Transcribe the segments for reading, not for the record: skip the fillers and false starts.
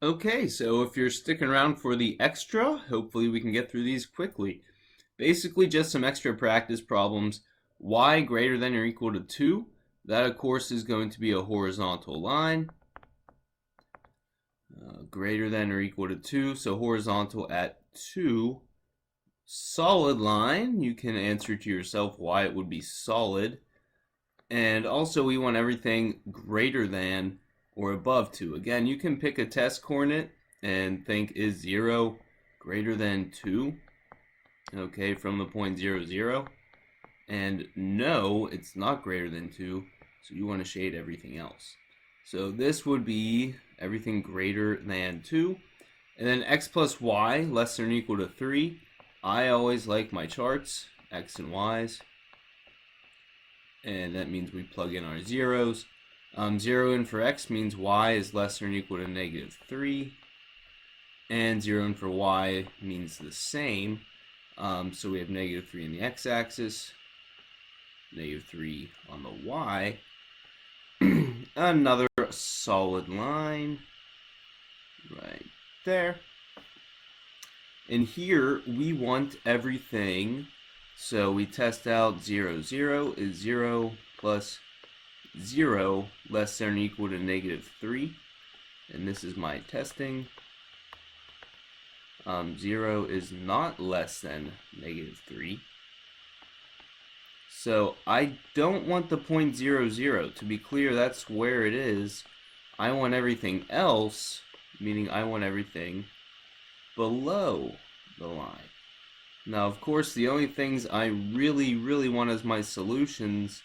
Okay, so if you're sticking around for the extra, hopefully we can get through these quickly. Basically, just some extra practice problems. Y greater than or equal to 2. That, of course, is going to be a horizontal line. Greater than or equal to 2, so horizontal at 2. Solid line, you can answer to yourself why it would be solid. And also, we want everything greater than or above 2. Again, you can pick a test coordinate and think, is 0 greater than 2? Okay, from the point 0, 0. And no, it's not greater than 2, so you want to shade everything else. So this would be everything greater than 2. And then x plus y less than or equal to 3. I always like my charts, x and y's. And that means we plug in our zeros. 0 in for x means y is less than or equal to negative 3. And 0 in for y means the same. So we have negative 3 in the x-axis, negative 3 on the y. Another solid line right there. And here we want everything. So we test out 0, 0 is 0 plus 0 less than or equal to negative 3. And this is my testing. 0 is not less than negative 3. So I don't want the point 0, 0. To be clear, that's where it is. I want everything else, meaning I want everything below the line. Now, of course, the only things I really want as my solutions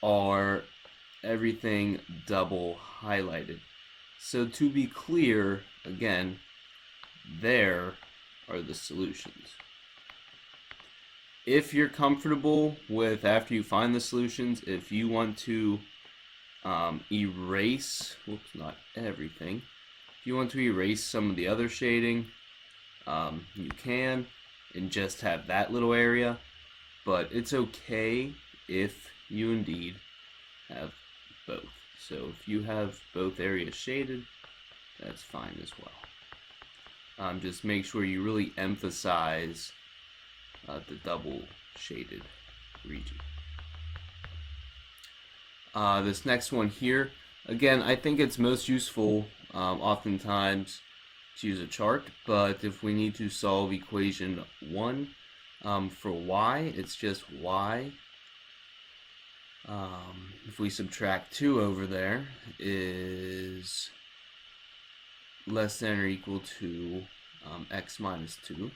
are everything double highlighted. So to be clear, again, there are the solutions. If you're comfortable with, after you find the solutions, if you want to erase, whoops, not everything. If you want to erase some of the other shading, you can, and just have that little area. But it's okay if you indeed have both. So if you have both areas shaded, that's fine as well. Just make sure you really emphasize the double shaded region. This next one here, again, I think it's most useful oftentimes to use a chart, but if we need to solve equation 1 for y, it's just y. If we subtract 2 over there is less than or equal to x minus 2.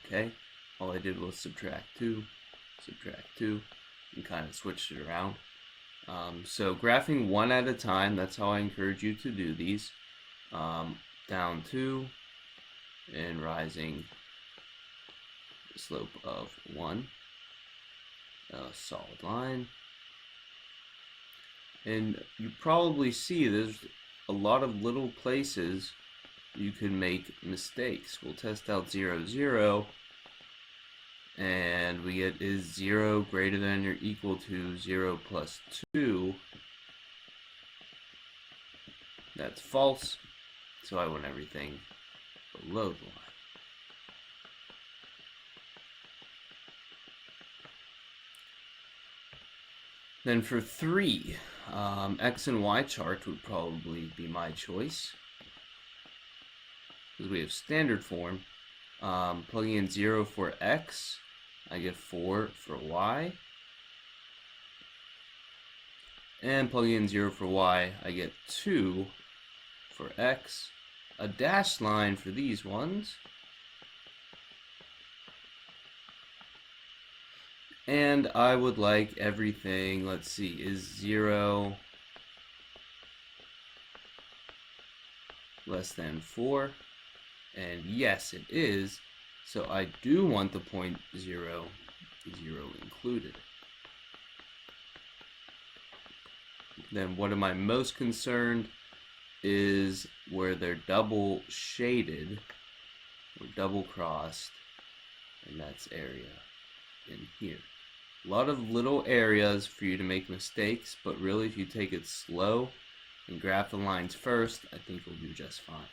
Okay, all I did was subtract 2, and kind of switched it around. So graphing one at a time, that's how I encourage you to do these. Down 2 and rising the slope of 1. A solid line. And you probably see there's a lot of little places you can make mistakes. We'll test out 0, 0. And we get, is 0 greater than or equal to 0 plus 2? That's false. So I want everything below the line. Then for 3, x and y chart would probably be my choice, because we have standard form. Plugging in 0 for x, I get 4 for y. And plugging in 0 for y, I get 2 for x. A dashed line for these ones. And I would like everything, let's see, is 0 less than 4? And yes, it is. So I do want the point 0, 0 included. Then what am I most concerned is where they're double shaded or double crossed, and that's area in here. A lot of little areas for you to make mistakes, but really if you take it slow and graph the lines first, I think we'll do just fine.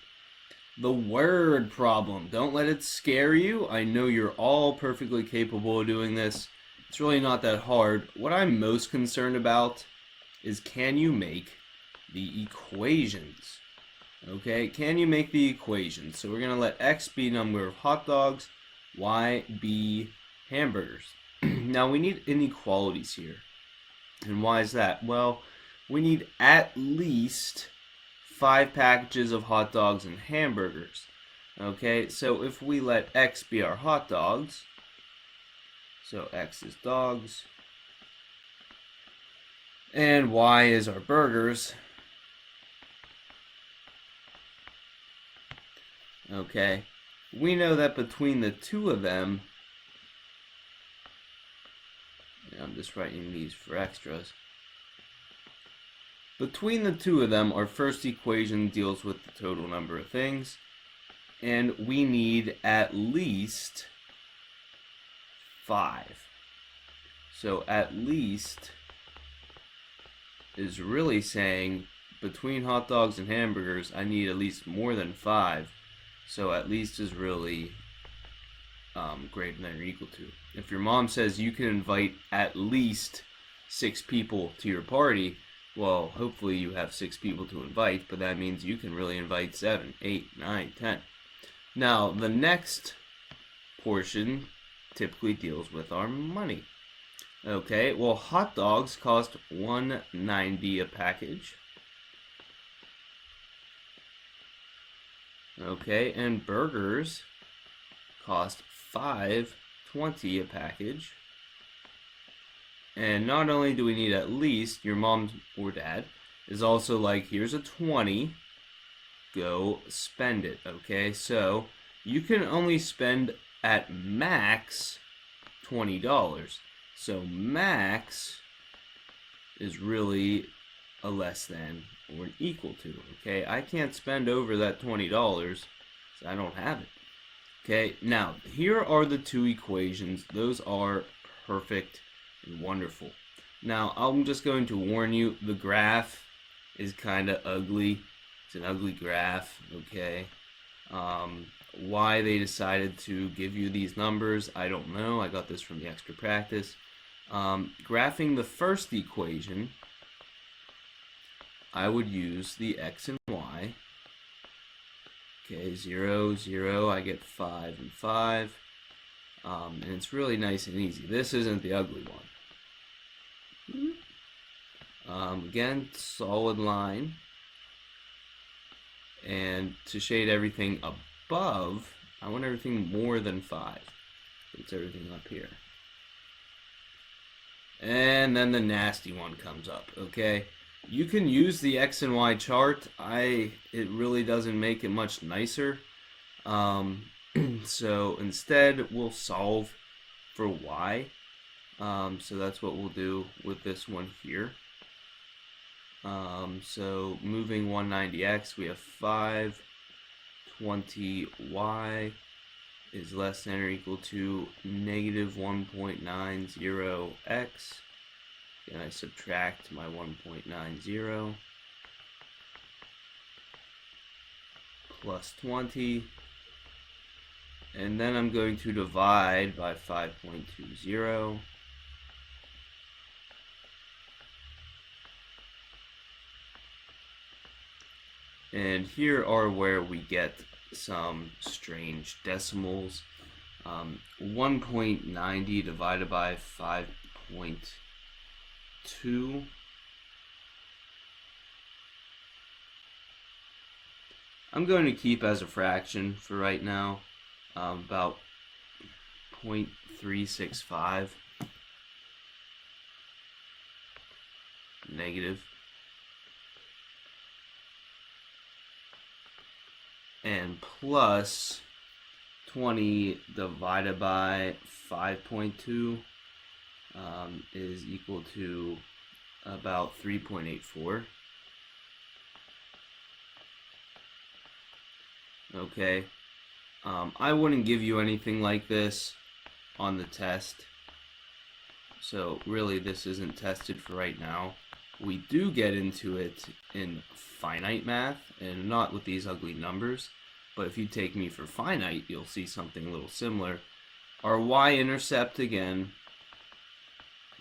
The word problem. Don't let it scare you. I know you're all perfectly capable of doing this. It's really not that hard. What I'm most concerned about is, can you make the equations? Okay, can you make the equations? So we're going to let X be number of hot dogs, Y be hamburgers. Now we need inequalities here. And why is that? Well, we need at least 5 packages of hot dogs and hamburgers. Okay, so if we let X be our hot dogs, so X is dogs, and Y is our burgers. Okay, we know that between the two of them, I'm just writing these for extras. Between the two of them, our first equation deals with the total number of things, and we need at least 5. So at least is really saying between hot dogs and hamburgers, I need at least more than 5. So at least is really greater than or equal to. If your mom says you can invite at least 6 people to your party, well, hopefully you have 6 people to invite, but that means you can really invite 7, 8, 9, 10. Now, the next portion typically deals with our money. Okay, well, hot dogs cost $1.90 a package. Okay, and burgers cost $5.20 a package. And not only do we need at least, your mom or dad is also like, here's a 20, go spend it. Okay, so you can only spend at max $20. So max is really a less than or an equal to. Okay, I can't spend over that $20, so I don't have it. Okay, now here are the two equations. Those are perfect and wonderful. Now I'm just going to warn you, the graph is kind of ugly. It's an ugly graph. Okay, why they decided to give you these numbers, I don't know. I got this from the extra practice. Graphing the first equation, I would use the X and Y. Okay, 0, 0, I get 5 and 5. And it's really nice and easy. This isn't the ugly one. Again, solid line. And to shade everything above, I want everything more than 5. It's everything up here. And then the nasty one comes up, okay? You can use the X and Y chart. It really doesn't make it much nicer. So instead, we'll solve for Y. So that's what we'll do with this one here. So moving 190x, we have 520y is less than or equal to negative 1.90x. And I subtract my 1.90 plus 20. And then I'm going to divide by 5.20. And here are where we get some strange decimals. 1.90 divided by 5.2. I'm going to keep as a fraction for right now, about 0.365 negative. And plus 20 divided by 5.2 is equal to about 3.84. Okay, I wouldn't give you anything like this on the test, so really this isn't tested for right now. we do get into it in finite math, and not with these ugly numbers, but if you take me for finite, you'll see something a little similar. Our y-intercept, again,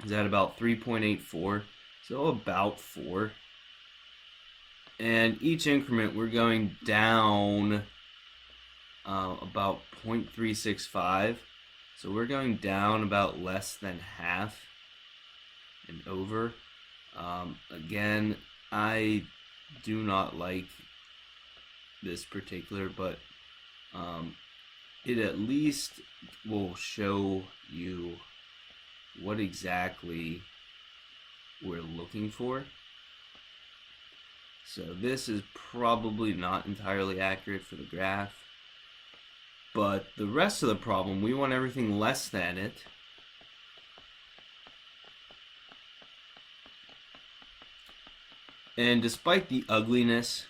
is at about 3.84, so about 4. And each increment, we're going down about 0.365. So we're going down about less than half and over. Again, I do not like this particular, but it at least will show you what exactly we're looking for. So this is probably not entirely accurate for the graph, but the rest of the problem, we want everything less than it. And despite the ugliness,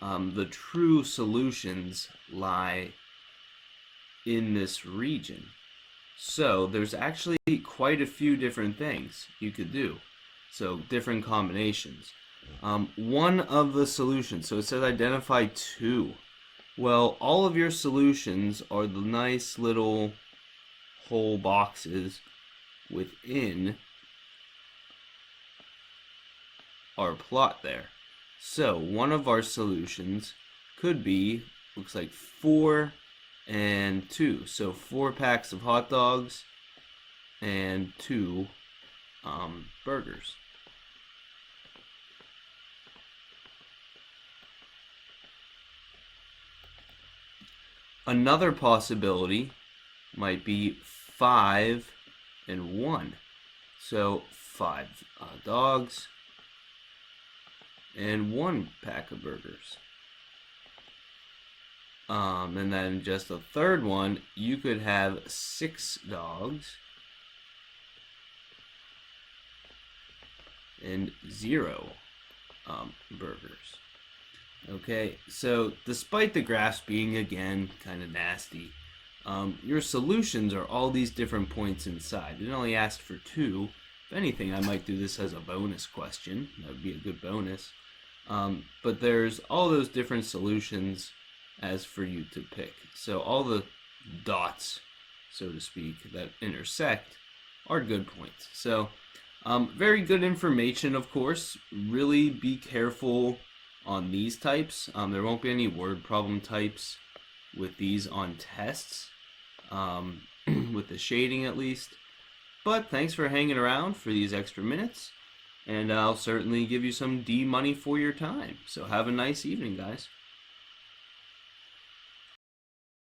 the true solutions lie in this region. So there's actually quite a few different things you could do. So different combinations. One of the solutions, so it says identify 2. Well, all of your solutions are the nice little whole boxes within our plot there. So one of our solutions could be, looks like 4 and 2. So 4 packs of hot dogs and 2 burgers. Another possibility might be 5 and 1. So 5 dogs and 1 pack of burgers. And then just a third one, you could have 6 dogs and 0 burgers. Okay, so despite the graphs being, again, kind of nasty, your solutions are all these different points inside. It only asked for 2. If anything, I might do this as a bonus question. That would be a good bonus. But there's all those different solutions as for you to pick. So all the dots, so to speak, that intersect are good points. So very good information, of course. Really be careful on these types. There won't be any word problem types with these on tests, with the shading at least. But thanks for hanging around for these extra minutes, and I'll certainly give you some D money for your time. So have a nice evening, guys.